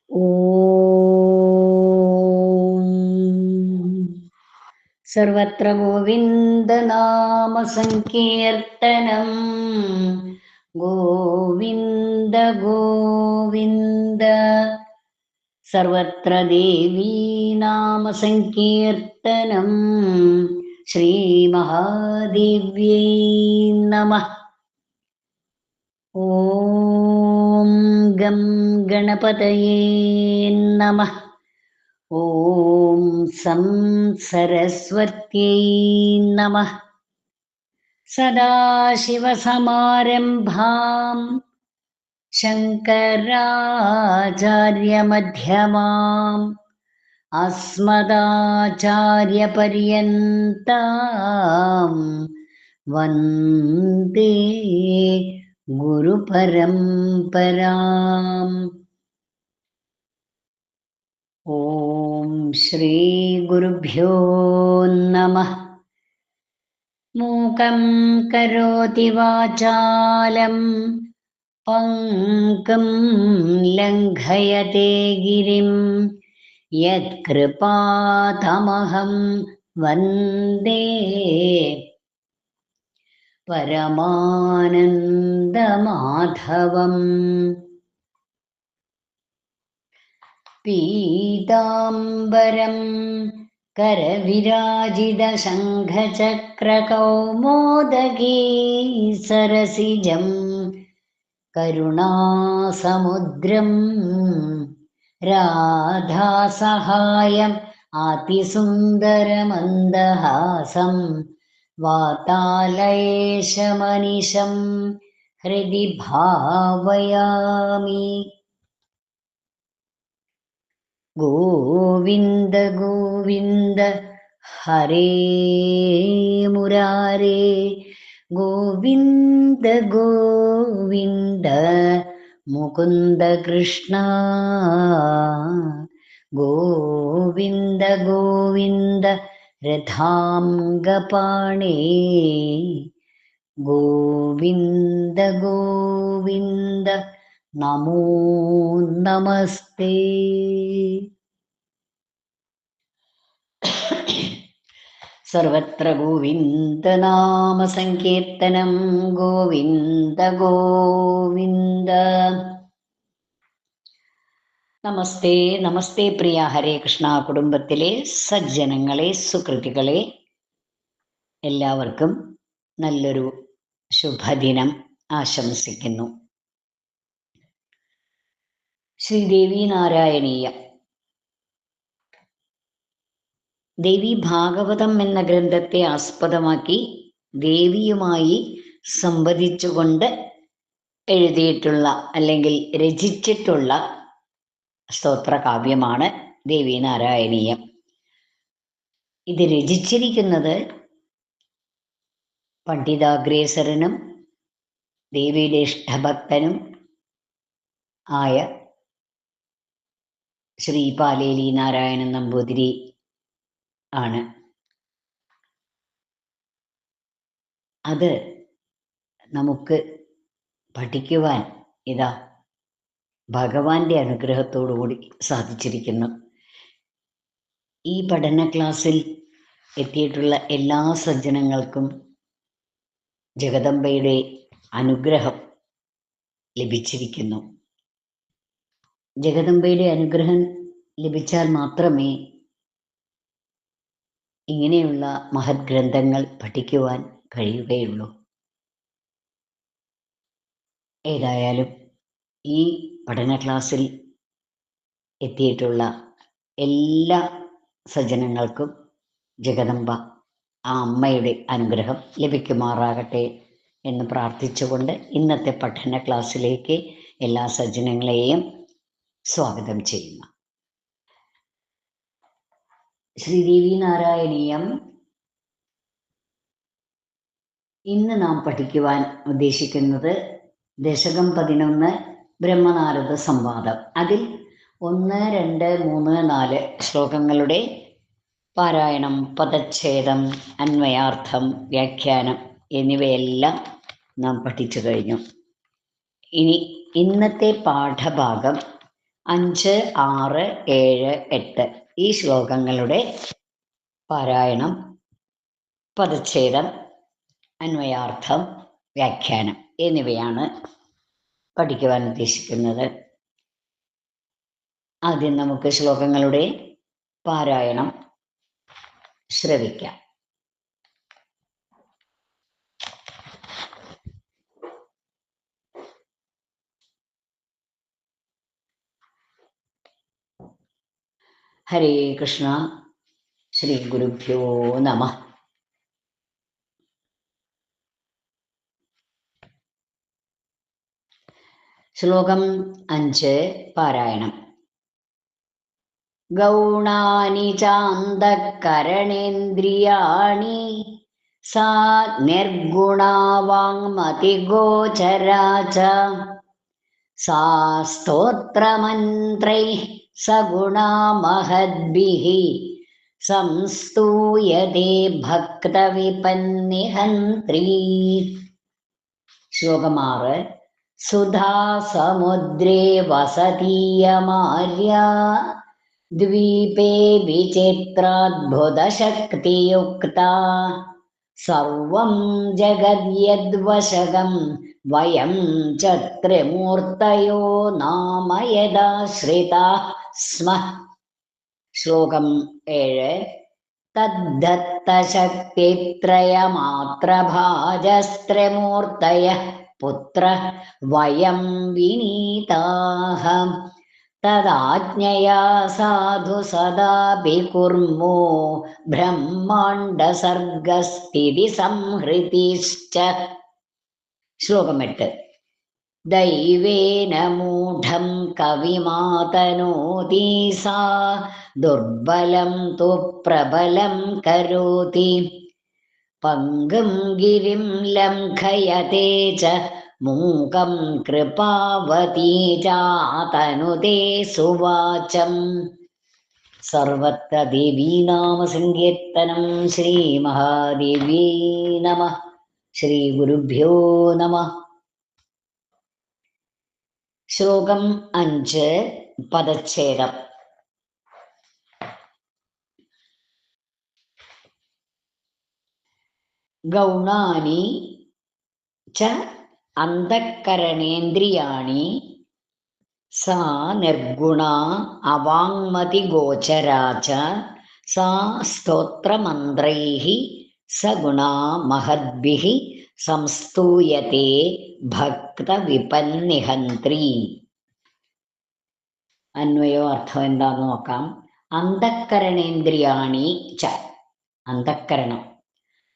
ഓം സർവത്ര ഗോവിന്ദനാമ സങ്കീർത്തനം ഗോവിന്ദ ഗോവിന്ദ സർവത്ര ദേവീ നാമ സങ്കീർത്തനം ശ്രീ മഹാദേവ്യൈ നമഃ. ഓം ഗം ഗണപതയേ നമഃ. ഓം സം സരസ്വത്यै നമഃ. സദാശിവസമാരംഭാം ശങ്കരാചാര്യമധ്യമാം അസ്മദാചാര്യപര്യന്താം വന്ദേ ഗുരുപരംപരാം. ഓം ശ്രീ ഗുരുഭ്യോ നമഃ. മൂകം കരോതി വാചാലം പങ്കം ലംഘയത്തെ ഗിരിം യത്കൃപാതമഹം വന്ദേ പരമാനന്ദമാധവം. പീതാംബരം കരവിരാജിതശംഖചക്രകൗമോദഗീ സരസിജം കരുണാസമുദ്രം രാധാസഹായം അതിസുന്ദരമന്ദഹാസം വാതാലയേശമനിശം ഹൃദി ഭാവയാമി. ഗോവിന്ദ ഗോവിന്ദ ഹരേ മുരാരേ ഗോവിന്ദ ഗോവിന്ദ മുകുന്ദ കൃഷ്ണ ഗോവിന്ദ ഗോവിന്ദ രഥാംഗപാണേ ഗോവിന്ദ ഗോവിന്ദ നമോ നമസ്തേ. സർവത്ര ഗോവിന്ദനാമ സങ്കീർത്തനം ഗോവിന്ദ ഗോവിന്ദ. നമസ്തേ നമസ്തേ പ്രിയ ഹരേ കൃഷ്ണ കുടുംബത്തിലെ സജ്ജനങ്ങളെ, സുകൃതികളെ, എല്ലാവർക്കും നല്ലൊരു ശുഭദിനം ആശംസിക്കുന്നു. ശ്രീദേവി നാരായണീയം. ദേവി ഭാഗവതം എന്ന ഗ്രന്ഥത്തെ ആസ്പദമാക്കി ദേവിയുമായി സംവദിച്ചുകൊണ്ട് എഴുതിയിട്ടുള്ള അല്ലെങ്കിൽ രചിച്ചിട്ടുള്ള സ്തോത്രകാവ്യമാണ് ദേവി നാരായണീയം. ഇത് രചിച്ചിരിക്കുന്നത് പണ്ഡിതാഗ്രേസരനും ദേവിയുടെ ഇഷ്ടഭക്തനും ആയ ശ്രീ പാലേലി നാരായണൻ നമ്പൂതിരി ആണ്. അത് നമുക്ക് പഠിക്കുവാൻ ഇതാ ഭഗവാന്റെ അനുഗ്രഹത്തോടുകൂടി സാധിച്ചിരിക്കുന്നു. ഈ പഠന ക്ലാസ്സിൽ എത്തിയിട്ടുള്ള എല്ലാ സജ്ജനങ്ങൾക്കും ജഗദംബയുടെ അനുഗ്രഹം ലഭിച്ചിരിക്കുന്നു. ജഗദംബയുടെ അനുഗ്രഹം ലഭിച്ചാൽ മാത്രമേ ഇങ്ങനെയുള്ള മഹത് ഗ്രന്ഥങ്ങൾ പഠിക്കുവാൻ കഴിയുകയുള്ളൂ. ഏതായാലും ഈ പഠന ക്ലാസ്സിൽ എത്തിയിട്ടുള്ള എല്ലാ സജ്ജനങ്ങൾക്കും ജഗദംബ ആ അമ്മയുടെ അനുഗ്രഹം ലഭിക്കുമാറാകട്ടെ എന്ന് പ്രാർത്ഥിച്ചുകൊണ്ട് ഇന്നത്തെ പഠന ക്ലാസ്സിലേക്ക് എല്ലാ സജ്ജനങ്ങളെയും സ്വാഗതം ചെയ്യുന്നു. ശ്രീദേവി നാരായണീയം ഇന്ന് നാം പഠിക്കുവാൻ ഉദ്ദേശിക്കുന്നത് ദശകം 11 ബ്രഹ്മനാരദ സംവാദം. അതിൽ 1, 2, 3, 4 ശ്ലോകങ്ങളുടെ പാരായണം, പദച്ഛേദം, അന്വയാർത്ഥം, വ്യാഖ്യാനം എന്നിവയെല്ലാം നാം പഠിച്ചു കഴിഞ്ഞു. ഇനി ഇന്നത്തെ പാഠഭാഗം 5, 6, 7, 8 ഈ ശ്ലോകങ്ങളുടെ പാരായണം, പദച്ഛേദം, അന്വയാർത്ഥം, വ്യാഖ്യാനം എന്നിവയാണ് പഠിക്കുവാൻ ഉദ്ദേശിക്കുന്നത്. ആദ്യം നമുക്ക് ശ്ലോകങ്ങളുടെ പാരായണം ശ്രവിക്കാം. ഹരേ കൃഷ്ണ. ശ്രീ ഗുരുഭ്യോ നമഃ. ശ്ലോകം 5 പാരായണം. ഗൗണാനി ചാന്തഃകരണേന്ദ്രിയാണി സാ നിർഗുണാ വാങ്മതിഗോചരാ ച സാ സ്തോത്രമന്ത്രൈഃ സഗുണാ മഹദ്ഭിഃ സംസ്തൂയതേ ഭക്തവിപന്നിഹന്ത്രീ. ശ്ലോകം 6. സുധാസമുദ്രേ വസതീയമാര്യാ ദ്വീപേ വിചിത്രാദ്ഭുതശക്തിയുക്താ സർവം ജഗദ്യദ്വശകം വയം ച ത്രിമൂർത്തയോ നാമ യദാശ്രിതാഃ സ്മഃ. ശ്ലോകം 7. തദ്ധത്തശക്തിത്രയമാത്രഭാജസ്ത്രിമൂർത്തയഃ പുത്ര വയം വിനീതാഃ തദാജ്ഞയാ സാധു സദാപി കുർമോ ബ്രഹ്മാണ്ഡസർഗസ്ഥിതി സംഹൃതിശ്ച. ശ്ലോകം 8. ദൈവേന മൂഢം കവിമാതനോതി സാ ദുർബലം തു പ്രബലം കരോതി പങ്കും ഗിരിം ലംഘയതേ ച മൂകം കൃപാവതീ ചാതനുതേ സുവാചം. സർവത്ര ദേവീനാമസങ്കീർത്തനം. ശ്രീ മഹാദേവ്യൈ നമഃ. ശ്രീ ഗുരുഭ്യോ നമഃ. ശ്ലോകം 5 പദച്ഛേദം. ഗൗണാനി ച അന്തഃകരണേന്ദ്രിയാണി സാ നിർഗുണാ അവാങ്മതിഗോചരാ ച സാ സ്തോത്രമന്ത്രൈഃ സഗുണാ മഹദ്ഭിഃ സംസ്തൂയതേ ഭക്തവിപന്നിഹന്ത്രീ. അന്വയോ അർത്ഥം എന്താന്ന് നോക്കാം. അന്തഃകരണേന്ദ്രിയാണി ച, അന്തഃകരണം,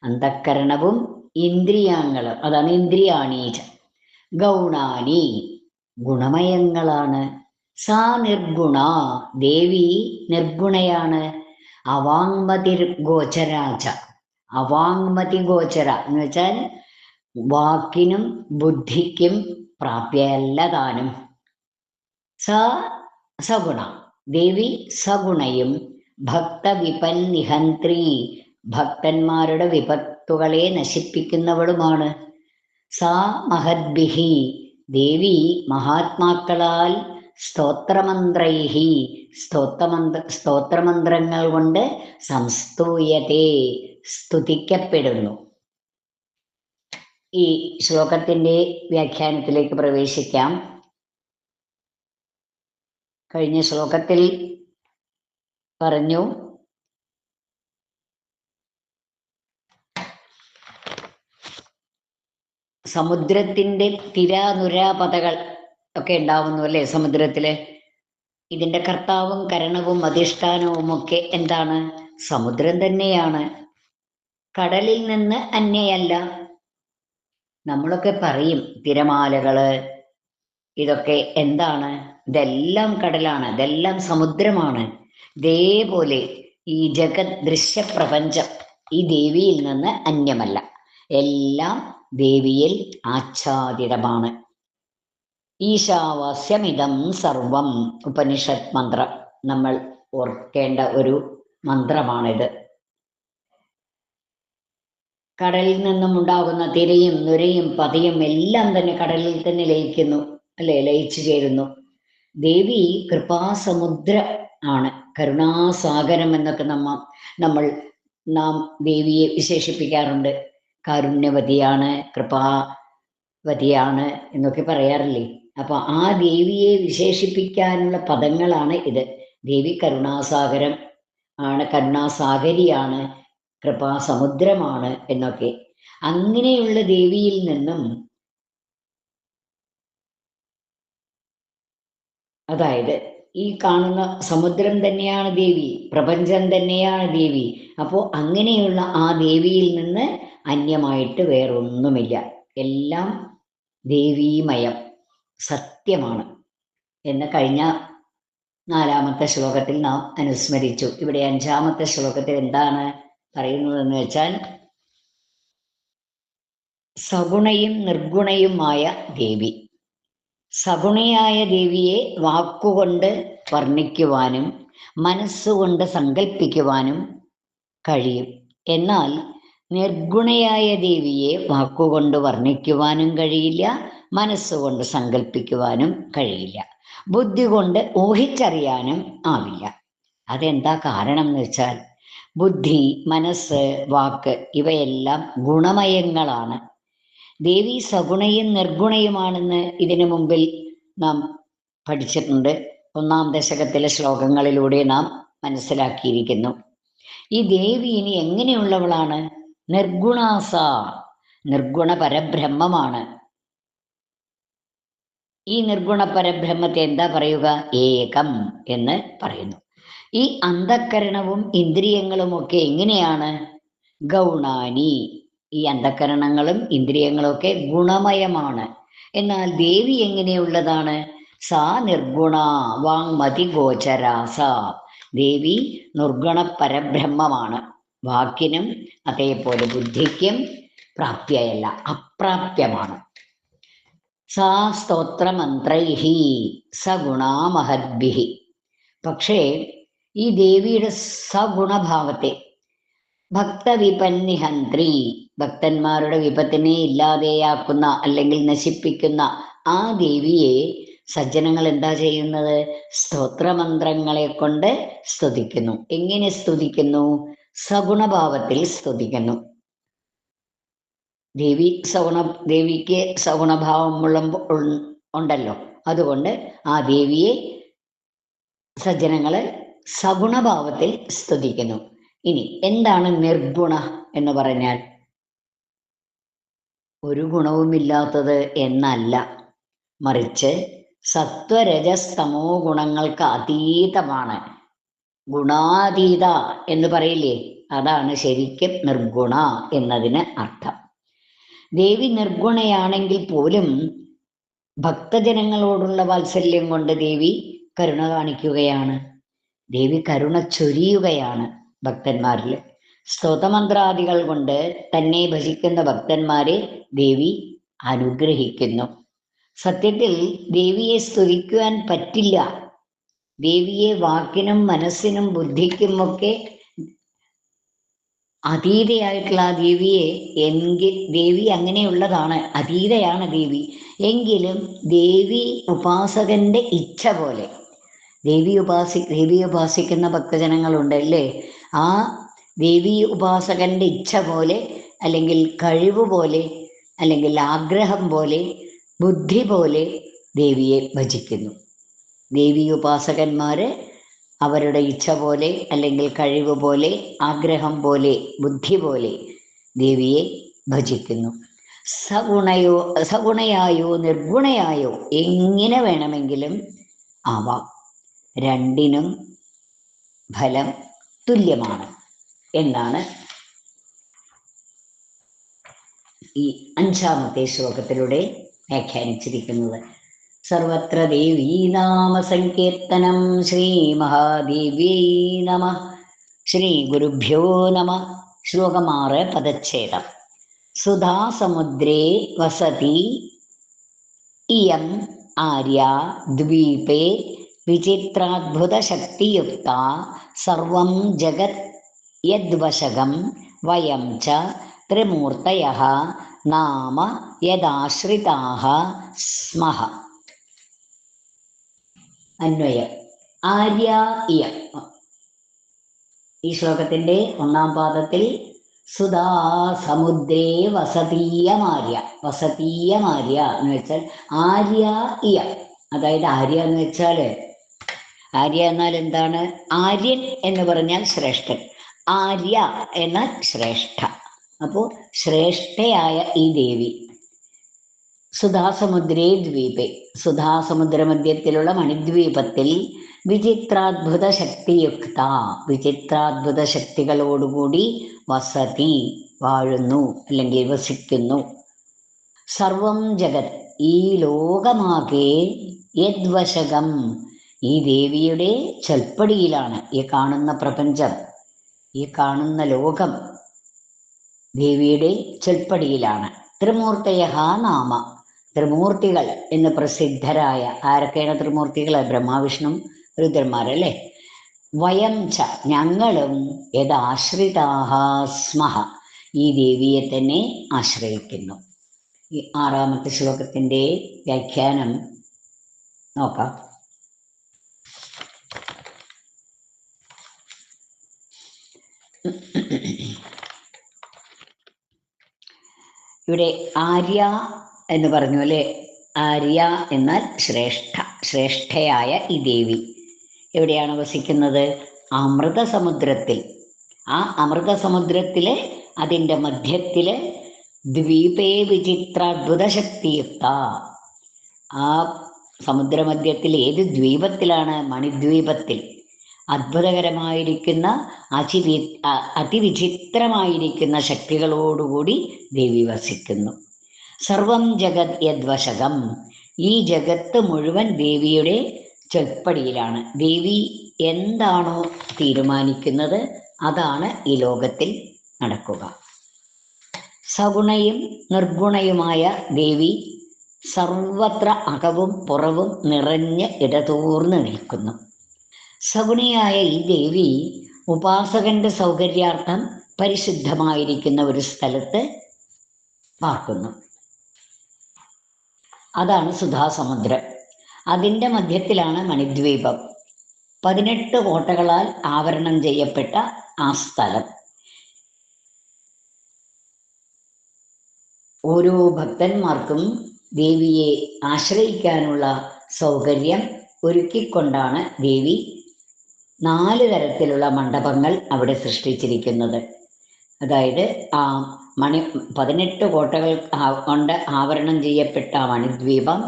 അന്തഃകരണവും ഇന്ദ്രിയങ്ങളും, അതാണ് ഇന്ദ്രിയാണി ച. ഗൗണാനി ഗുണമയങ്ങളാണ്. സാ നിർഗുണ ദേവി നിർഗുണയാണ്. അവാങ്മതി ഗോചരാച, അവാങ്മതി ഗോചര എന്ന് വെച്ചാൽ വാക്കിനും ബുദ്ധിക്കും പ്രാപ്യല്ല താനും. സഗുണ ദേവി സഗുണയും ഭക്തവിപന്നിഹന്ത്രി ഭക്തന്മാരുടെ വിപത്തുകളെ നശിപ്പിക്കുന്നവളുമാണ്. സാ മഹദ്ഭിഃ ദേവി മഹാത്മാക്കളാൽ സ്തോത്രമന്ത്രൈഃ സ്തോത്രമന്ത്രങ്ങൾ കൊണ്ട് സംസ്തൂയതേ സ്തുതിക്കപ്പെടുന്നു. ഈ ശ്ലോകത്തിന്റെ വ്യാഖ്യാനത്തിലേക്ക് പ്രവേശിക്കാം. കഴിഞ്ഞ ശ്ലോകത്തിൽ പറഞ്ഞു സമുദ്രത്തിന്റെ തിരാനുരാപതകൾ ഒക്കെ ഉണ്ടാവുന്നു അല്ലെ സമുദ്രത്തില്. ഇതിന്റെ കർത്താവും കരണവും അധിഷ്ഠാനവും ഒക്കെ എന്താണ്? സമുദ്രം തന്നെയാണ്. കടലിൽ നിന്ന് അന്യയല്ല. നമ്മളൊക്കെ പറയും തിരമാലകള് ഇതൊക്കെ എന്താണ്? ഇതെല്ലാം കടലാണ്, ഇതെല്ലാം സമുദ്രമാണ്. ഇതേപോലെ ഈ ജഗത് ദൃശ്യപ്രപഞ്ചം ഈ ദേവിയിൽ നിന്ന് അന്യമല്ല, എല്ലാം ദേവിയിൽ ആച്ഛാദിതമാണ്. ഈശാവാസ്യമിതം സർവം ഉപനിഷത് മന്ത്രം, നമ്മൾ ഓർക്കേണ്ട ഒരു മന്ത്രമാണിത്. കടലിൽ നിന്നും ഉണ്ടാകുന്ന തിരയും നുരയും പതയും എല്ലാം തന്നെ കടലിൽ തന്നെ ലയിക്കുന്നു അല്ലെ, ലയിച്ചു ചേരുന്നു. ദേവി കൃപാസമുദ്ര ആണ്, കരുണാസാഗരം എന്നൊക്കെ നാം ദേവിയെ വിശേഷിപ്പിക്കാറുണ്ട്. കാരുണ്യവതിയാണ്, കൃപാവതിയാണ് എന്നൊക്കെ പറയാറില്ലേ. അപ്പൊ ആ ദേവിയെ വിശേഷിപ്പിക്കാനുള്ള പദങ്ങളാണ് ഇത്. ദേവി കരുണാസാഗരം ആണ്, കരുണാസാഗരിയാണ്, കൃപാസമുദ്രമാണ് എന്നൊക്കെ. അങ്ങനെയുള്ള ദേവിയിൽ നിന്നും, അതായത് ഈ കാണുന്ന സമുദ്രം തന്നെയാണ് ദേവി, പ്രപഞ്ചം തന്നെയാണ് ദേവി. അപ്പോൾ അങ്ങനെയുള്ള ആ ദേവിയിൽ നിന്ന് അന്യമായിട്ട് വേറൊന്നുമില്ല, എല്ലാം ദേവീമയം, സത്യമാണ് എന്ന് കഴിഞ്ഞ 4-ാമത്തെ ശ്ലോകത്തിൽ നാം അനുസ്മരിച്ചു. ഇവിടെ 5-ാമത്തെ ശ്ലോകത്തിൽ എന്താണ് പറയുന്നതെന്ന് വെച്ചാൽ, സഗുണയും നിർഗുണയുമായ ദേവി. സഗുണയായ ദേവിയെ വാക്കുകൊണ്ട് വർണ്ണിക്കുവാനും മനസ്സുകൊണ്ട് സങ്കല്പിക്കുവാനും കഴിയും. എന്നാൽ നിർഗുണയായ ദേവിയെ വാക്കുകൊണ്ട് വർണ്ണിക്കുവാനും കഴിയില്ല, മനസ്സുകൊണ്ട് സങ്കല്പിക്കുവാനും കഴിയില്ല, ബുദ്ധി കൊണ്ട് ഊഹിച്ചറിയാനും ആവില്ല. അതെന്താ കാരണം എന്ന് വെച്ചാൽ, ബുദ്ധി, മനസ്സ്, വാക്ക് ഇവയെല്ലാം ഗുണമയങ്ങളാണ്. ദേവി സഗുണയും നിർഗുണയുമാണെന്ന് ഇതിനു മുമ്പിൽ നാം പഠിച്ചിട്ടുണ്ട്. 1-ാം ദശകത്തിലെ ശ്ലോകങ്ങളിലൂടെ നാം മനസ്സിലാക്കിയിരിക്കുന്നു. ഈ ദേവി ഇനി എങ്ങനെയുള്ളവളാണ്? നിർഗുണാസ, നിർഗുണ പരബ്രഹ്മമാണ്. ഈ നിർഗുണ പരബ്രഹ്മത്തെ എന്താ പറയുക? ഏകം എന്ന് പറയുന്നു. ഈ അന്ധക്കരണവും ഇന്ദ്രിയങ്ങളുമൊക്കെ എങ്ങനെയാണ്? ഗൗണാനി. ഈ അന്ധക്കരണങ്ങളും ഇന്ദ്രിയങ്ങളും ഒക്കെ ഗുണമയമാണ്. എന്നാൽ ദേവി എങ്ങനെയുള്ളതാണ്? സാ നിർഗുണ വാങ്മതി ഗോചരാസ. ദേവി നിർഗുണ പരബ്രഹ്മമാണ്. വാക്കിനും അതേപോലെ ബുദ്ധിക്കും പ്രാപ്യയല്ല, അപ്രാപ്യമാണ്. സാ സ്തോത്രമന്ത്രൈഹി സഗുണാ മഹദ്ഭിഹി. പക്ഷേ ഈ ദേവിയുടെ സഗുണഭാവത്തെ, ഭക്തവിപന്നിഹന്ത്രി, ഭക്തന്മാരുടെ വിപത്തിനെ ഇല്ലാതെയാക്കുന്ന അല്ലെങ്കിൽ നശിപ്പിക്കുന്ന ആ ദേവിയെ സജ്ജനങ്ങൾ എന്താ ചെയ്യുന്നത്? സ്തോത്രമന്ത്രങ്ങളെ കൊണ്ട് സ്തുതിക്കുന്നു. എങ്ങനെ സ്തുതിക്കുന്നു? സഗുണഭാവത്തിൽ സ്തുതിക്കുന്നു. ദേവിക്ക് സഗുണഭാവം ഉണ്ടല്ലോ. അതുകൊണ്ട് ആ ദേവിയെ സജ്ജനങ്ങള് സഗുണഭാവത്തിൽ സ്തുതിക്കുന്നു. ഇനി എന്താണ് നിർഗുണ എന്ന് പറഞ്ഞാൽ? ഒരു ഗുണവുമില്ലാത്തത് എന്നല്ല, മറിച്ച് സത്വരജസ്തമോ ഗുണങ്ങൾക്ക് അതീതമാണ്. ഗുണാതീത എന്ന് പറയില്ലേ, അതാണ് ശരിക്കും നിർഗുണ എന്നതിന് അർത്ഥം. ദേവി നിർഗുണയാണെങ്കിൽ പോലും ഭക്തജനങ്ങളോടുള്ള വാത്സല്യം കൊണ്ട് ദേവി കരുണ കാണിക്കുകയാണ്. ദേവി കരുണ ചൊരിയുകയാണ് ഭക്തന്മാരിൽ. സ്തോത്രമന്ത്രാദികൾ കൊണ്ട് തന്നെ ഭജിക്കുന്ന ഭക്തന്മാരെ ദേവി അനുഗ്രഹിക്കുന്നു. സത്യത്തിൽ ദേവിയെ സ്തുതിക്കുവാൻ പറ്റില്ല. ദേവിയെ വാക്കിനും മനസ്സിനും ബുദ്ധിക്കുമൊക്കെ അതീതയായിട്ടുള്ള ആ ദേവിയെ ദേവി അങ്ങനെയുള്ളതാണ്, അതീതയാണ് ദേവി. എങ്കിലും ദേവി ഉപാസകന്റെ ഇച്ഛ പോലെ, ദേവി ഉപാസിക്കുന്ന ഭക്തജനങ്ങളുണ്ട് അല്ലേ, ആ ദേവി ഉപാസകന്റെ ഇച്ഛ പോലെ, അല്ലെങ്കിൽ കഴിവ് പോലെ, അല്ലെങ്കിൽ ആഗ്രഹം പോലെ, ബുദ്ധി പോലെ ദേവിയെ ഭജിക്കുന്നു. ദേവി ഉപാസകന്മാര് അവരുടെ ഇച്ഛ പോലെ, അല്ലെങ്കിൽ കഴിവ് പോലെ, ആഗ്രഹം പോലെ, ബുദ്ധി പോലെ ദേവിയെ ഭജിക്കുന്നു. സഗുണയായോ നിർഗുണയായോ എങ്ങനെ വേണമെങ്കിലും ആവാം, രണ്ടിനും ഫലം തുല്യമാണ് എന്നാണ് ഈ 5-ാമത്തെ ശ്ലോകത്തിലൂടെ വ്യാഖ്യാനിച്ചിരിക്കുന്നത്. സർവത്ര ദേവീ നാമ സങ്കീർത്തനം. ശ്രീ മഹാദേവ്യൈ നമഃ. ശ്രീ ഗുരുഭ്യോ നമഃ. ശ്ലോകം 6, പദച്ഛേദം. സുധാസമുദ്രേ വസതി ഇയം ആര്യ ദ്വീപേ വിചിത്രാദ്ഭുതശക്തിയുക്ത സർവം ജഗത് യദ്വശകം വയം ച ത്രിമൂർത്തയഃ നാമ യദാശ്രിതാഃ സ്മഃ. അന്വയം. ആര്യ ഇയ. ഈ ശ്ലോകത്തിന്റെ ഒന്നാം പാദത്തിൽ സുധാ സമുദ്രേ വസതീയമാര്യ. വസതീയമാര്യ എന്ന് വെച്ചാൽ ആര്യ ഇയ. അതായത് ആര്യ എന്ന് വെച്ചാല്, ആര്യ എന്നാൽ എന്താണ്? ആര്യൻ എന്ന് പറഞ്ഞാൽ ശ്രേഷ്ഠൻ, ആര്യ എന്നാൽ ശ്രേഷ്ഠ. അപ്പോ ശ്രേഷ്ഠയായ ഈ ദേവി സുധാസമുദ്രേ ദ്വീപേ, സുധാസമുദ്ര മധ്യത്തിലുള്ള മണിദ്വീപത്തിൽ വിചിത്രാത്ഭുത ശക്തിയുക്ത, വിചിത്രാത്ഭുത ശക്തികളോടുകൂടി വസതി, വാഴുന്നു അല്ലെങ്കിൽ വസിക്കുന്നു. സർവം ജഗത്, ഈ ലോകമാകെ യദ്വശകം, ഈ ദേവിയുടെ ചൽപ്പടിയിലാണ്. ഈ കാണുന്ന പ്രപഞ്ചം, ഈ കാണുന്ന ലോകം ദേവിയുടെ ചൽപ്പടിയിലാണ്. ത്രിമൂർത്തയ നാമ, ത്രിമൂർത്തികൾ എന്ന് പ്രസിദ്ധരായ, ആരൊക്കെയാണ് ത്രിമൂർത്തികൾ? ബ്രഹ്മാവിഷ്ണു രുദ്രന്മാരല്ലേ. വയം ച, ഞങ്ങളും യഥാശ്രിതാഹ സ്മഹ, ഈ ദേവിയെ തന്നെ ആശ്രയിക്കുന്നു. ഈ 6ാമത്തെ ശ്ലോകത്തിന്റെ വ്യാഖ്യാനം നോക്കാം. ഇവിടെ ആര്യ എന്ന് പറഞ്ഞു അല്ലെ. ആര്യ എന്നാൽ ശ്രേഷ്ഠ, ശ്രേഷ്ഠയായ ഈ ദേവി എവിടെയാണ് വസിക്കുന്നത്? അമൃതസമുദ്രത്തിൽ. ആ അമൃതസമുദ്രത്തിലെ അതിൻ്റെ മധ്യത്തിലെ ദ്വീപേ വിചിത്രാത്ഭുത ശക്തിയുക്ത, ആ സമുദ്രമധ്യത്തിൽ ഏത് ദ്വീപത്തിലാണ്? മണിദ്വീപത്തിൽ. അത്ഭുതകരമായിരിക്കുന്ന അതിവിചിത്രമായിരിക്കുന്ന ശക്തികളോടുകൂടി ദേവി വസിക്കുന്നു. സർവം ജഗത് യദ്വശകം, ഈ ജഗത്ത് മുഴുവൻ ദേവിയുടെ ചൊൽപ്പടിയിലാണ്. ദേവി എന്താണോ തീരുമാനിക്കുന്നത് അതാണ് ഈ ലോകത്തിൽ നടക്കുക. സഗുണയും നിർഗുണയുമായ ദേവി സർവത്ര അകവും പുറവും നിറഞ്ഞ് ഇടതൂർന്ന് നിൽക്കുന്നു. സഗുണിയായ ഈ ദേവി ഉപാസകന്റെ സൗകര്യാർത്ഥം പരിശുദ്ധമായിരിക്കുന്ന ഒരു സ്ഥലത്ത് പാർക്കുന്നു. അതാണ് സുധാസമുദ്രം. അതിൻ്റെ മധ്യത്തിലാണ് മണിദ്വീപം. 18 കോട്ടകളാൽ ആവരണം ചെയ്യപ്പെട്ട ആ സ്ഥലം. ഓരോ ഭക്തന്മാർക്കും ദേവിയെ ആശ്രയിക്കാനുള്ള സൗകര്യം ഒരുക്കിക്കൊണ്ടാണ് ദേവി 4 തരത്തിലുള്ള മണ്ഡപങ്ങൾ അവിടെ സൃഷ്ടിച്ചിരിക്കുന്നത്. അതായത് ആ 18 കോട്ടകൾ കൊണ്ട് ആവരണം ചെയ്യപ്പെട്ട മണിദ്വീപം,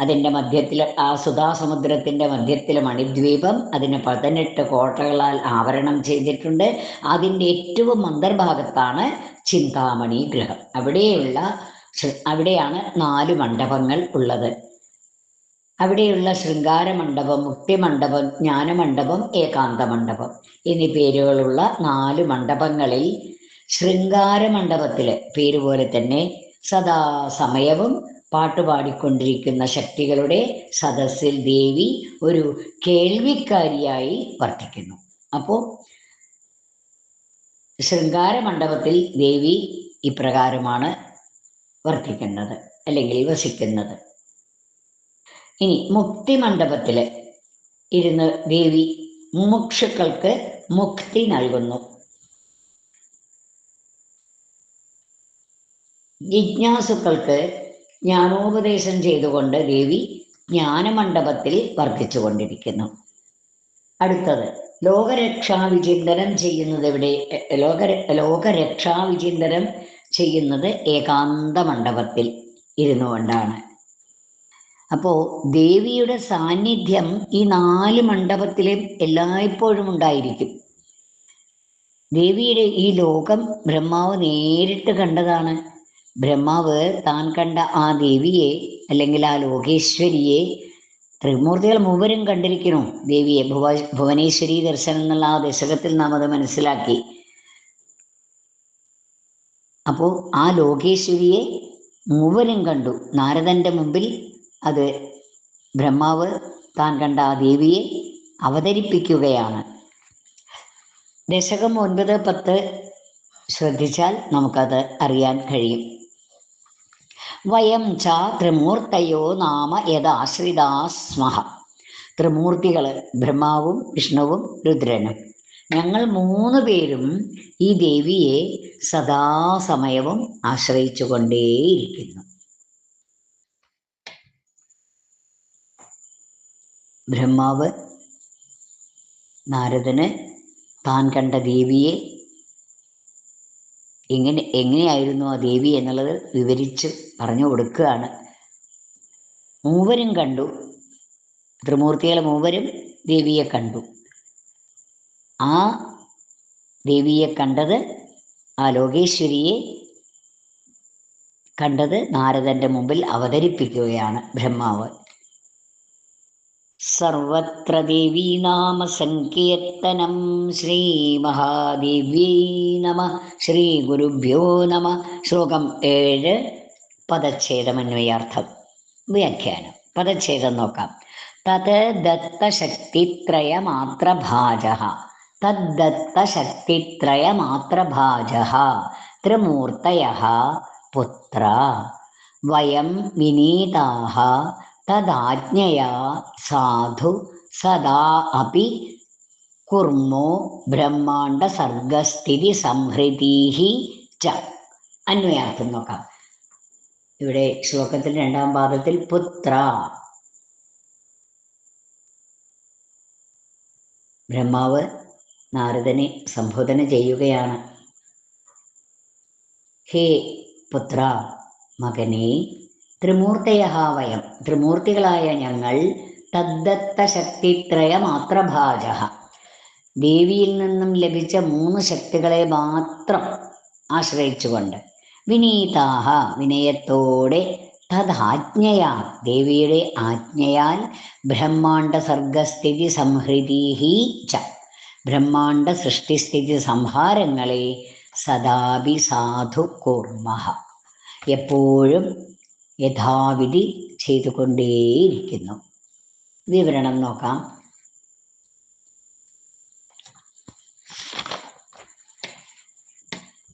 അതിൻ്റെ മധ്യത്തിൽ ആ സുധാസമുദ്രത്തിൻ്റെ മധ്യത്തിൽ മണിദ്വീപം, അതിന് 18 കോട്ടകളാൽ ആവരണം ചെയ്തിട്ടുണ്ട്. അതിൻ്റെ ഏറ്റവും അന്തർഭാഗത്താണ് ചിന്താമണി ഗൃഹം. അവിടെയാണ് 4 മണ്ഡപങ്ങൾ ഉള്ളത്. അവിടെയുള്ള ശൃംഗാര മണ്ഡപം, മുക്തിമണ്ഡപം, ജ്ഞാനമണ്ഡപം, ഏകാന്ത മണ്ഡപം എന്നീ പേരുകളുള്ള 4 മണ്ഡപങ്ങളിൽ ശൃംഗാര മണ്ഡപത്തിലെ പേര് പോലെ തന്നെ സദാസമയവും പാട്ടുപാടിക്കൊണ്ടിരിക്കുന്ന ശക്തികളുടെ സദസ്സിൽ ദേവി ഒരു കേൾവിക്കാരിയായി വർത്തിക്കുന്നു. അപ്പോൾ ശൃംഗാര മണ്ഡപത്തിൽ ദേവി ഇപ്രകാരമാണ് വർത്തിക്കുന്നത് അല്ലെങ്കിൽ വസിക്കുന്നത്. ഇനി മുക്തിമണ്ഡപത്തിൽ ഇരുന്ന് ദേവി മുമുക്ഷുക്കൾക്ക് മുക്തി നൽകുന്നു. ജിജ്ഞാസുക്കൾക്ക് ജ്ഞാനോപദേശം ചെയ്തുകൊണ്ട് ദേവി ജ്ഞാനമണ്ഡപത്തിൽ വർദ്ധിച്ചുകൊണ്ടിരിക്കുന്നു. അടുത്തത് ലോകരക്ഷാവിചിന്തനം ചെയ്യുന്നത് എവിടെ? ലോകരക്ഷാവിചിന്തനം ചെയ്യുന്നത് ഏകാന്ത മണ്ഡപത്തിൽ ഇരുന്നു കൊണ്ടാണ്. അപ്പോ ദേവിയുടെ സാന്നിധ്യം ഈ 4 മണ്ഡപത്തിലും എല്ലായ്പ്പോഴും ഉണ്ടായിരിക്കും. ദേവിയുടെ ഈ ലോകം ബ്രഹ്മാവ് നേരിട്ട് കണ്ടതാണ്. ബ്രഹ്മാവ് താൻ കണ്ട ആ ദേവിയെ അല്ലെങ്കിൽ ആ ലോകേശ്വരിയെ ത്രിമൂർത്തികൾ മൂവരും കണ്ടിരിക്കണു. ദേവിയെ ഭുവനേശ്വരി ദർശനം എന്നുള്ള ആ ദശകത്തിൽ നാം അത് മനസ്സിലാക്കി. അപ്പോൾ ആ ലോകേശ്വരിയെ മൂവരും കണ്ടു. നാരദന്റെ മുമ്പിൽ അത് ബ്രഹ്മാവ് താൻ കണ്ട ആ ദേവിയെ അവതരിപ്പിക്കുകയാണ്. ദശകം 9, 10 ശ്രദ്ധിച്ചാൽ നമുക്കത് അറിയാൻ കഴിയും. വയം ച ത്രിമൂർത്തയോ നാമ യഥാശ്രിതാ സ്മഃ. ത്രിമൂർത്തികൾ, ബ്രഹ്മാവും വിഷ്ണുവും രുദ്രനും. ഞങ്ങൾ 3 പേരും ഈ ദേവിയെ സദാസമയവും ആശ്രയിച്ചു കൊണ്ടേയിരിക്കുന്നു. ബ്രഹ്മാവ് നാരദന് താൻ കണ്ട ദേവിയെ എങ്ങനെയായിരുന്നു ആ ദേവി എന്നുള്ളത് വിവരിച്ച് പറഞ്ഞു കൊടുക്കുകയാണ്. മൂവരും കണ്ടു, ത്രിമൂർത്തികൾ മൂവരും ദേവിയെ കണ്ടു. ആ ദേവിയെ കണ്ടത്, ആ ലോകേശ്വരിയെ കണ്ടത് നാരദന്റെ മുമ്പിൽ അവതരിപ്പിക്കുകയാണ് ബ്രഹ്മാവ്. സർവത്ര ദേവീ നാമ സങ്കീർത്തനം. ശ്രീ മഹാദേവ്യൈ നമ. ശ്രീ ഗുരുഭ്യോ നമ. ശ്ലോകം 7, പദച്ഛേദമന്വയാർത്ഥം. വ്യാഖ്യാനം. പദച്ഛേദം നോക്കാം. തത് ദത്തശക്തിത്രയമാത്രഭാജഃ. തദ്ദത്തശക്തിത്രയമാത്രഭാജഃ ത്രിമൂർത്തയഃ പുത്ര. വയം വിനീതാഃ തദാജ്ഞയാ സാധു സദാ അപി കുർമോ ബ്രഹ്മാണ്ഡ സർഗസ്ഥിതി സംഹൃതിഃ ച. അന്വയാർത്ഥം നോക്കാം. ഇവിടെ ശ്ലോകത്തിൽ 2-ാം പാദത്തിൽ പുത്ര, ബ്രഹ്മാവ് നാരദനെ സംബോധന ചെയ്യുകയാണ്. ഹേ പുത്ര, മകനെ, ത്രിമൂർത്തയഃ വയം, ത്രിമൂർത്തികളായ ഞങ്ങൾ, തദ്ദത്ത ശക്തിത്രയമാത്രഭാജഃ, ദേവിയിൽ നിന്നും ലഭിച്ച 3 ശക്തികളെ മാത്രം ആശ്രയിച്ചുകൊണ്ട്, വിനീതാഹ, വിനയത്തോടെ, തദാജ്ഞയാ, ദേവിയുടെ ആജ്ഞയാൽ, ബ്രഹ്മാണ്ഡ സർഗസ്ഥിതി സംഹൃതിഃ ച, ബ്രഹ്മാണ്ഡ സൃഷ്ടിസ്ഥിതി സംഹാരങ്ങളെ സദാപി സാധു കൂർമഃ, എപ്പോഴും യഥാവിധി ചെയ്തുകൊണ്ടേയിരിക്കുന്നു. വിവരണം നോക്കാം.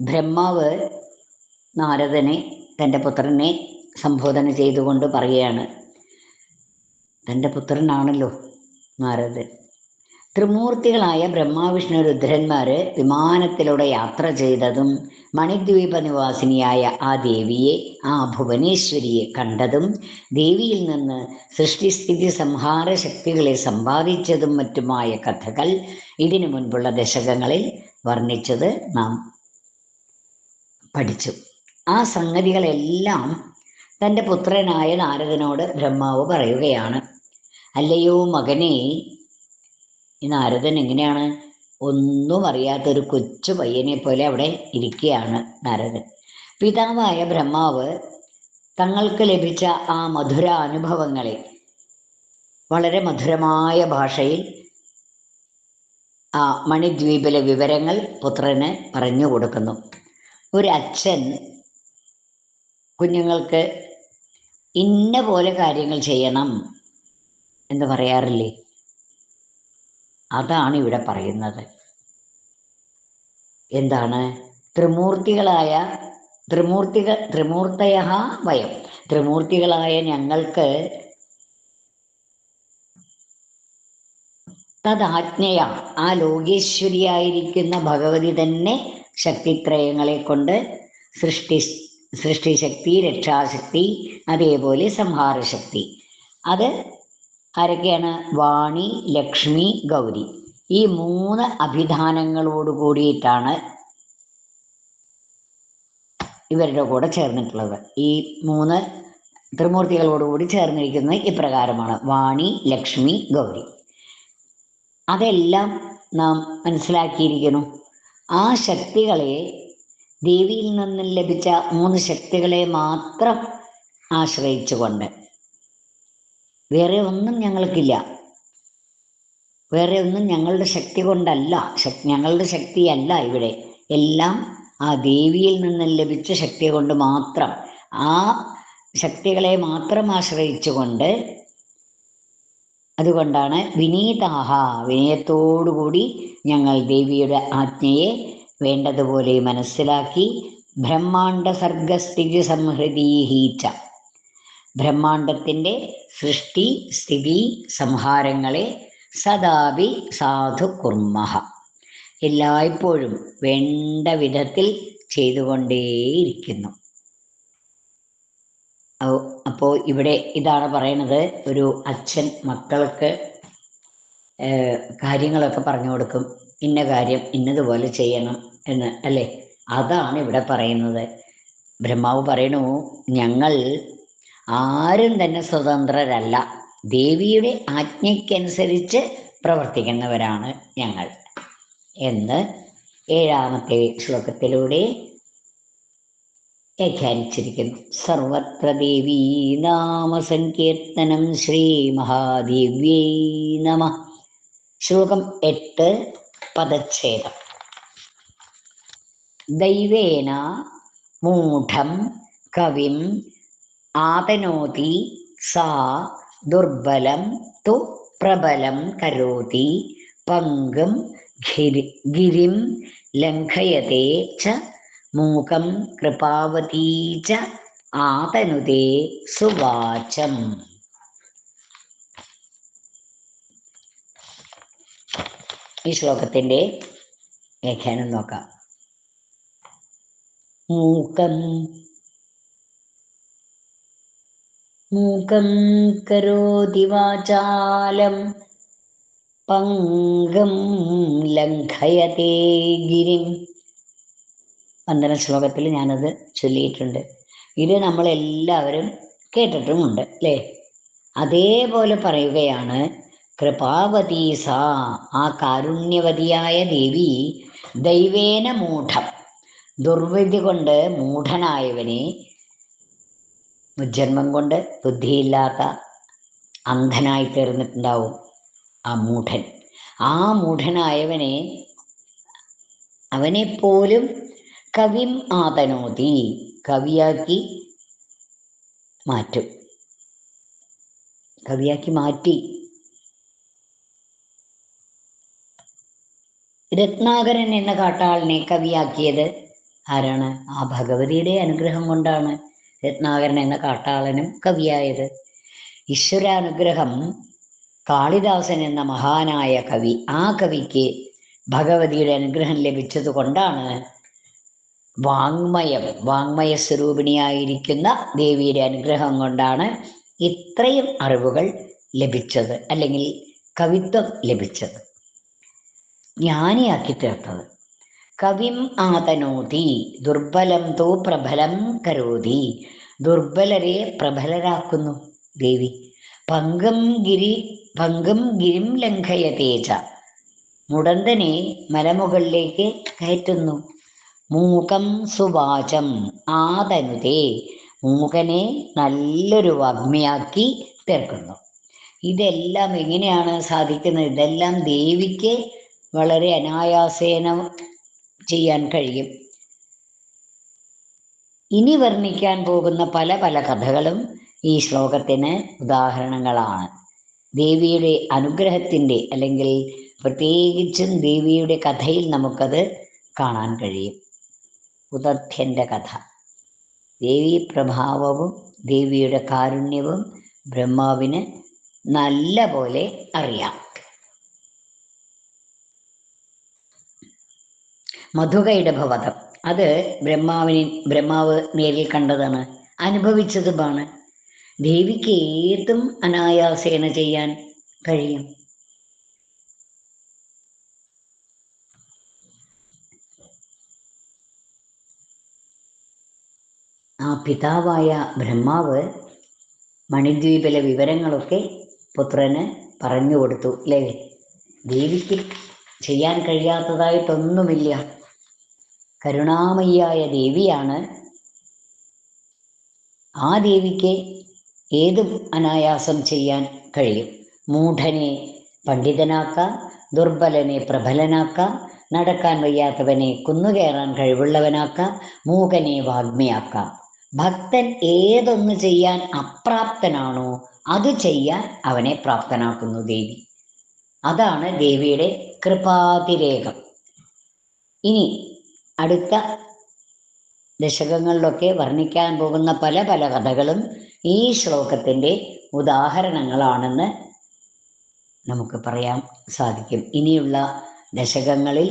ബ്രഹ്മാവ് നാരദനെ, തൻ്റെ പുത്രനെ സംബോധന ചെയ്തുകൊണ്ട് പറയുകയാണ്. തൻ്റെ പുത്രനാണല്ലോ നാരദൻ. ത്രിമൂർത്തികളായ ബ്രഹ്മാവിഷ്ണു രുദ്രന്മാര് വിമാനത്തിലൂടെ യാത്ര ചെയ്തതും, മണിദ്വീപ നിവാസിനിയായ ആ ദേവിയെ, ആ ഭുവനേശ്വരിയെ കണ്ടതും, ദേവിയിൽ നിന്ന് സൃഷ്ടിസ്ഥിതി സംഹാര ശക്തികളെ സമ്പാദിച്ചതും മറ്റുമായ കഥകൾ ഇതിനു മുൻപുള്ള ദശകങ്ങളിൽ വർണ്ണിച്ചത് നാം പഠിച്ചു. ആ സംഗതികളെല്ലാം തൻ്റെ പുത്രനായ നാരദനോട് ബ്രഹ്മാവ് പറയുകയാണ്. അല്ലയോ മകനെ, ഈ നാരദൻ എങ്ങനെയാണ്? ഒന്നും അറിയാത്തൊരു കൊച്ചു പയ്യനെ പോലെ അവിടെ ഇരിക്കുകയാണ് നാരദൻ. പിതാവായ ബ്രഹ്മാവ് തങ്ങൾക്ക് ലഭിച്ച ആ മധുര അനുഭവങ്ങളെ വളരെ മധുരമായ ഭാഷയിൽ ആ മണിദ്വീപിലെ വിവരങ്ങൾ പുത്രന് പറഞ്ഞു കൊടുക്കുന്നു. ഒരു അച്ഛൻ കുഞ്ഞുങ്ങൾക്ക് ഇന്ന പോലെ കാര്യങ്ങൾ ചെയ്യണം എന്ന് പറയാറില്ലേ? അതാണ് ഇവിടെ പറയുന്നത്. എന്താണ്? ത്രിമൂർത്തയഃ വയം, ത്രിമൂർത്തികളായ ഞങ്ങൾക്ക് തദാജ്ഞയ, ആ ലോകേശ്വരിയായിരിക്കുന്ന ഭഗവതി തന്നെ ശക്തിത്രയങ്ങളെ കൊണ്ട് സൃഷ്ടിശക്തി, രക്ഷാശക്തി, അതേപോലെ സംഹാരശക്തി, അത് ആരൊക്കെയാണ്? വാണി, ലക്ഷ്മി, ഗൗരി, ഈ 3 അഭിധാനങ്ങളോട് കൂടിയിട്ടാണ് ഇവരുടെ കൂടെ ചേർന്നിട്ടുള്ളത്. ഈ 3 ത്രിമൂർത്തികളോടുകൂടി ചേർന്നിരിക്കുന്നത് ഇപ്രകാരമാണ്: വാണി, ലക്ഷ്മി, ഗൗരി. അതെല്ലാം നാം മനസ്സിലാക്കിയിരിക്കുന്നു. ആ ശക്തികളെ, ദേവിയിൽ നിന്നും ലഭിച്ച 3 ശക്തികളെ മാത്രം ആശ്രയിച്ചുകൊണ്ട്, വേറെ ഒന്നും ഞങ്ങൾക്കില്ല, വേറെ ഒന്നും ഞങ്ങളുടെ ശക്തി കൊണ്ടല്ല, ഞങ്ങളുടെ ശക്തിയല്ല ഇവിടെ, എല്ലാം ആ ദേവിയിൽ നിന്നും ലഭിച്ച ശക്തി കൊണ്ട് മാത്രം, ആ ശക്തികളെ മാത്രം ആശ്രയിച്ചുകൊണ്ട്, അതുകൊണ്ടാണ് വിനീതാഹ, വിനയത്തോടുകൂടി ഞങ്ങൾ ദേവിയുടെ ആജ്ഞയെ വേണ്ടതുപോലെ മനസ്സിലാക്കി, ബ്രഹ്മാണ്ഡ സർഗസ്ഥിതി സംഹൃതിഃ ച, ബ്രഹ്മാണ്ടത്തിൻ്റെ സൃഷ്ടി സ്ഥിതി സംഹാരങ്ങളെ സദാപി സാധു കുർമ്മഃ, എല്ലായ്പ്പോഴും വേണ്ട വിധത്തിൽ ചെയ്തുകൊണ്ടേയിരിക്കുന്നു. അപ്പോൾ ഇവിടെ ഇതാണ് പറയുന്നത്, ഒരു അച്ഛൻ മക്കൾക്ക് കാര്യങ്ങളൊക്കെ പറഞ്ഞു കൊടുക്കും, ഇന്ന കാര്യം ഇന്നതുപോലെ ചെയ്യണം എന്ന്, അല്ലേ? അതാണ് ഇവിടെ പറയുന്നത്. ബ്രഹ്മാവ് പറയണു, ഞങ്ങൾ ആരും തന്നെ സ്വതന്ത്രരല്ല, ദേവിയുടെ ആജ്ഞയ്ക്കനുസരിച്ച് പ്രവർത്തിക്കുന്നവരാണ് ഞങ്ങൾ എന്ന് 7-ാമത്തെ ശ്ലോകത്തിലൂടെ വ്യാഖ്യാനിച്ചിരിക്കുന്നു. സർവത്ര ദേവീ നാമസങ്കീർത്തനം ശ്രീ മഹാദേവ്യൈ നമഃ. ശ്ലോകം 8 പദച്ഛേദം. ദൈവേന മൂഢം കവിം ആതനോതി സാ ദുർബലം തു പ്രബലം കരോതി പങ്കും ഗിരിം ലംഘയതേ ച മൂകം കൃപാവതീ ച ആതനുതേ സുവാചം. ഈ ശ്ലോകത്തിന്റെ വ്യാഖ്യാനം നോക്കാം. മൂകം കരോതി വാചാലം പങ്കം ലംഘയതേ ഗിരിം. വന്ദന ശ്ലോകത്തിൽ ഞാനത് ചൊല്ലിയിട്ടുണ്ട്. ഇത് നമ്മളെല്ലാവരും കേട്ടിട്ടുമുണ്ട്, അല്ലേ? അതേപോലെ പറയുകയാണ്, കൃപാവതീ സാ, ആ കാരുണ്യവതിയായ ദേവി, ദൈവേന മൂഢം, ദുർവിധി കൊണ്ട് മൂഢനായവനെ, മുജ്ജന്മം കൊണ്ട് ബുദ്ധിയില്ലാത്ത അന്ധനായി തീർന്നിട്ടുണ്ടാവും ആ മൂഢൻ. ആ മൂഢനായവനെ, അവനെപ്പോലും കവിം ആതനോതി, കവിയാക്കി മാറ്റും, കവിയാക്കി മാറ്റി. രത്നാകരൻ എന്ന കാട്ടാളിനെ കവിയാക്കിയത് ആരാണ്? ആ ഭഗവതിയുടെ അനുഗ്രഹം കൊണ്ടാണ് രത്നാകരൻ എന്ന കാട്ടാളനും കവിയായത്. ഈശ്വരാനുഗ്രഹം, കാളിദാസൻ എന്ന മഹാനായ കവി, ആ കവിക്ക് ഭഗവതിയുടെ അനുഗ്രഹം ലഭിച്ചത് കൊണ്ടാണ് വാങ്മയ സ്വരൂപിണിയായിരിക്കുന്ന ദേവിയുടെ അനുഗ്രഹം കൊണ്ടാണ് ഇത്രയും അറിവുകൾ ലഭിച്ചത്, അല്ലെങ്കിൽ കവിത്വം ലഭിച്ചത്, ജ്ഞാനിയാക്കി തീർത്തത്. കവിം ആതനോതി ദുർബലം തോ പ്രബലം കരോതി, ദുർബലരെ പ്രബലരാക്കുന്നു ദേവി. പങ്കം ഗിരിം ലംഘയതേച, മുടന്തനെ മലമുകളിലേക്ക് കയറ്റുന്നു. മൂകം സുവാചം ആതനുതേ, മൂകനെ നല്ലൊരു വാഗ്മിയാക്കി തീർക്കുന്നു. ഇതെല്ലാം എങ്ങനെയാണ് സാധിക്കുന്നത്? ഇതെല്ലാം ദേവിക്ക് വളരെ അനായാസേന ചെയ്യാൻ കഴിയും. ഇനി വർണ്ണിക്കാൻ പോകുന്ന പല പല കഥകളും ഈ ശ്ലോകത്തിന് ഉദാഹരണങ്ങളാണ്. ദേവിയുടെ അനുഗ്രഹത്തിൻ്റെ, അല്ലെങ്കിൽ പ്രത്യേകിച്ചും ദേവിയുടെ കഥയിൽ നമുക്കത് കാണാൻ കഴിയും. ഉദധ്യൻ്റെ കഥ, ദേവീ പ്രഭാവവും ദേവിയുടെ കാരുണ്യവും ബ്രഹ്മാവിന് നല്ല പോലെ അറിയാം. മധുകൈടഭവധം, അത് ബ്രഹ്മാവ് നേരിൽ കണ്ടതാണ്, അനുഭവിച്ചതുമാണ്. ദേവിക്ക് ഏതും അനായാസേന ചെയ്യാൻ കഴിയും. ആ പിതാവായ ബ്രഹ്മാവ് മണിദ്വീപിലെ വിവരങ്ങളൊക്കെ പുത്രന് പറഞ്ഞു കൊടുത്തു, അല്ലേ? ദേവിക്ക് ചെയ്യാൻ കഴിയാത്തതായിട്ടൊന്നുമില്ല. കരുണാമയിയായ ദേവിയാണ്. ആ ദേവിക്ക് ഏതും അനായാസം ചെയ്യാൻ കഴിയും. മൂഢനെ പണ്ഡിതനാക്കാം, ദുർബലനെ പ്രബലനാക്കാം, നടക്കാൻ വയ്യാത്തവനെ കുന്നുകയറാൻ കഴിവുള്ളവനാക്കാം, മൂകനെ വാഗ്മിയാക്കാം. ഭക്തൻ ഏതൊന്ന് ചെയ്യാൻ അപ്രാപ്തനാണോ അത് ചെയ്യാൻ അവനെ പ്രാപ്തനാക്കുന്നു ദേവി. അതാണ് ദേവിയുടെ കൃപാതിരേകം. ഇനി അടുത്ത ദശകങ്ങളിലൊക്കെ വർണ്ണിക്കാൻ പോകുന്ന പല പല കഥകളും ഈ ശ്ലോകത്തിൻ്റെ ഉദാഹരണങ്ങളാണെന്ന് നമുക്ക് പറയാൻ സാധിക്കും. ഇനിയുള്ള ദശകങ്ങളിൽ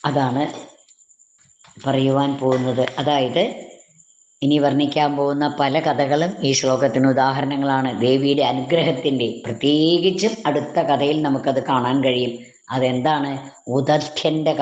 അതാണ് പറയുവാൻ പോകുന്നത്. അതായത് ഇനി വർണ്ണിക്കാൻ പോകുന്ന പല കഥകളും ഈ ശ്ലോകത്തിന് ഉദാഹരണങ്ങളാണ്. ദേവിയുടെ അനുഗ്രഹത്തിൻ്റെ, പ്രത്യേകിച്ചും അടുത്ത കഥയിൽ നമുക്കത് കാണാൻ കഴിയും. അതെന്താണ്? ഉദധ്യൻ്റെ കഥ.